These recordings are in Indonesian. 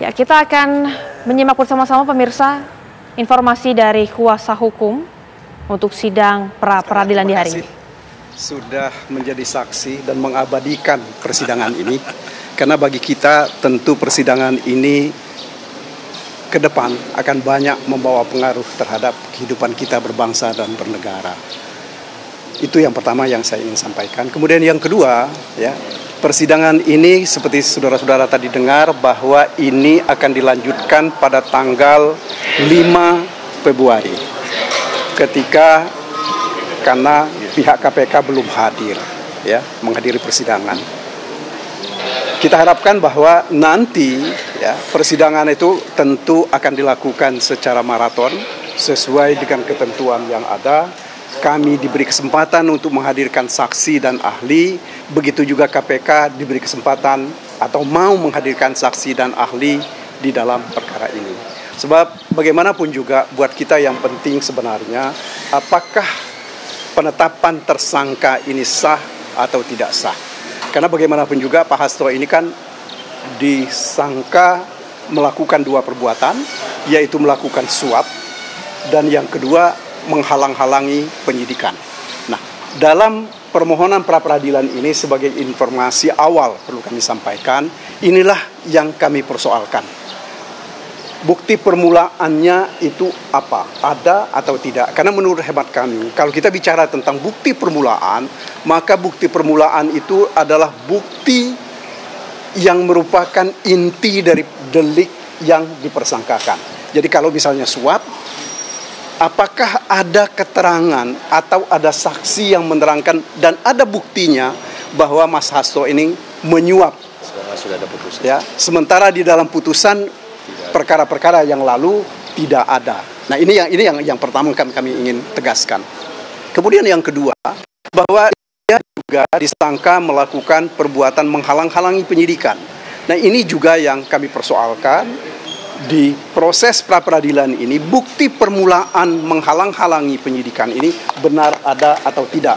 Ya, kita akan menyimak bersama-sama pemirsa informasi dari kuasa hukum untuk sidang pra-peradilan di hari ini. Sudah menjadi saksi dan mengabadikan persidangan ini, karena bagi kita tentu persidangan ini ke depan akan banyak membawa pengaruh terhadap kehidupan kita berbangsa dan bernegara. Itu yang pertama yang saya ingin sampaikan. Kemudian yang kedua, ya, persidangan ini seperti saudara-saudara tadi dengar bahwa ini akan dilanjutkan pada tanggal 5 Februari ketika karena pihak KPK belum hadir, ya, menghadiri persidangan. Kita harapkan bahwa nanti, ya, persidangan itu tentu akan dilakukan secara maraton sesuai dengan ketentuan yang ada. Kami diberi kesempatan untuk menghadirkan saksi dan ahli, begitu juga KPK diberi kesempatan atau mau menghadirkan saksi dan ahli di dalam perkara ini. Sebab bagaimanapun juga buat kita yang penting sebenarnya, apakah penetapan tersangka ini sah atau tidak sah. Karena bagaimanapun juga Pak Hasto ini kan disangka melakukan dua perbuatan, yaitu melakukan suap dan yang kedua menghalang-halangi penyidikan. Nah, dalam permohonan pra-peradilan ini sebagai informasi awal perlu kami sampaikan, inilah yang kami persoalkan. Bukti permulaannya itu apa? Ada atau tidak? Karena menurut hemat kami, kalau kita bicara tentang bukti permulaan, maka bukti permulaan itu adalah bukti yang merupakan inti dari delik yang dipersangkakan. Jadi kalau misalnya suap, apakah ada keterangan atau ada saksi yang menerangkan dan ada buktinya bahwa Mas Hasto ini menyuap? Sudah ada putusan. Ya, sementara di dalam putusan perkara-perkara yang lalu tidak ada. Nah, ini yang pertama kami ingin tegaskan. Kemudian yang kedua, bahwa dia juga disangka melakukan perbuatan menghalang-halangi penyidikan. Nah, ini juga yang kami persoalkan. Di proses pra-peradilan ini, bukti permulaan menghalang-halangi penyidikan ini benar ada atau tidak.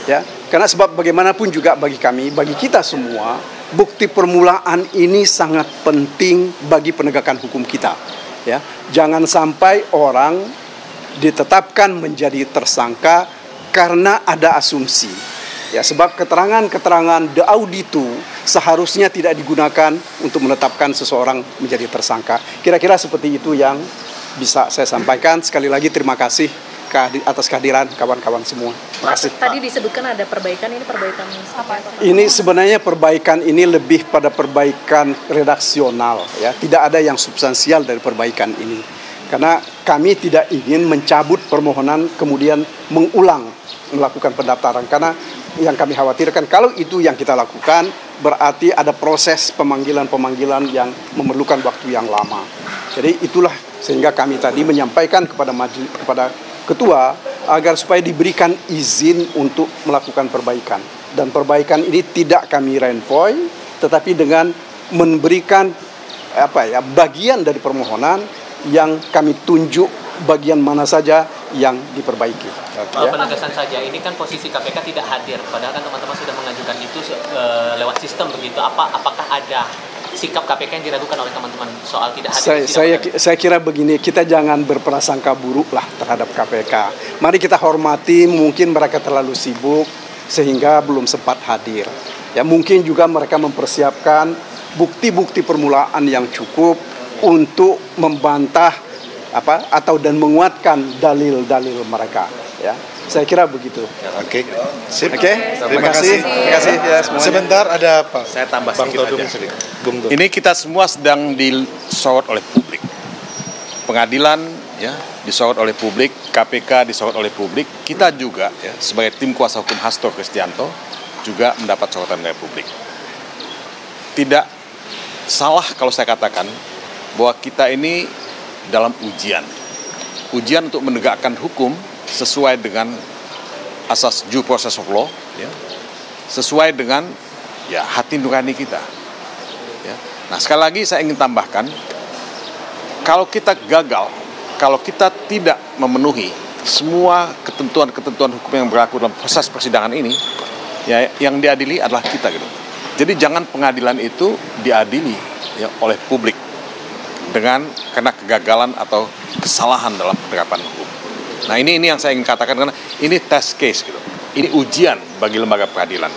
Ya, karena sebab bagaimanapun juga bagi kami, bagi kita semua, bukti permulaan ini sangat penting bagi penegakan hukum kita. Ya, jangan sampai orang ditetapkan menjadi tersangka karena ada asumsi. Ya, sebab keterangan-keterangan de auditu seharusnya tidak digunakan untuk menetapkan seseorang menjadi tersangka. Kira-kira seperti itu yang bisa saya sampaikan. Sekali lagi terima kasih atas kehadiran kawan-kawan semua. Terima kasih. Tadi disebutkan ada perbaikan, ini perbaikan apa? Ini sebenarnya perbaikan ini lebih pada perbaikan redaksional, ya. Tidak ada yang substansial dari perbaikan ini. Karena kami tidak ingin mencabut permohonan kemudian mengulang melakukan pendaftaran, karena yang kami khawatirkan kalau itu yang kita lakukan berarti ada proses pemanggilan yang memerlukan waktu yang lama. Jadi itulah sehingga kami tadi menyampaikan kepada ketua agar supaya diberikan izin untuk melakukan perbaikan, dan perbaikan ini tidak kami renvoy tetapi dengan memberikan bagian dari permohonan yang kami tunjuk bagian mana saja yang diperbaiki. Penegasan saja, ini kan posisi KPK tidak hadir, padahal kan teman-teman sudah mengajukan itu lewat sistem begitu. Apakah ada sikap KPK yang diragukan oleh teman-teman soal tidak hadir? Saya kira begini, kita jangan berprasangka buruk lah terhadap KPK. Mari kita hormati, mungkin mereka terlalu sibuk sehingga belum sempat hadir. Ya, mungkin juga mereka mempersiapkan bukti-bukti permulaan yang cukup untuk membantah dan menguatkan dalil-dalil mereka, ya. Saya kira begitu. Oke. Sip. Oke. Terima kasih ya semuanya. Sebentar ada apa? Saya tambah sedikit aja. Ini kita semua sedang disorot oleh publik. Pengadilan ya disorot oleh publik, KPK disorot oleh publik. Kita juga ya sebagai tim kuasa hukum Hasto Kristianto juga mendapat sorotan dari publik. Tidak salah kalau saya katakan bahwa kita ini dalam ujian untuk menegakkan hukum sesuai dengan asas due process of law, ya, sesuai dengan ya hati nurani kita. Ya. Nah, sekali lagi saya ingin tambahkan, kalau kita gagal, kalau kita tidak memenuhi semua ketentuan-ketentuan hukum yang berlaku dalam proses persidangan ini, ya yang diadili adalah kita gitu. Jadi jangan pengadilan itu diadili ya oleh publik. karena kegagalan atau kesalahan dalam penerapan hukum. Nah ini yang saya ingin katakan, karena ini test case gitu. Ini ujian bagi lembaga peradilan.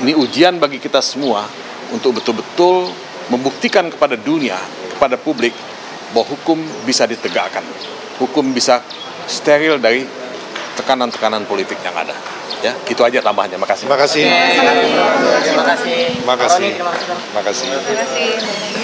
Ini ujian bagi kita semua untuk betul-betul membuktikan kepada dunia, kepada publik, bahwa hukum bisa ditegakkan. Hukum bisa steril dari tekanan-tekanan politik yang ada. Ya, itu aja tambahannya. Makasih. Terima kasih. Terima kasih. Terima kasih. Terima kasih. Terima kasih. Terima kasih.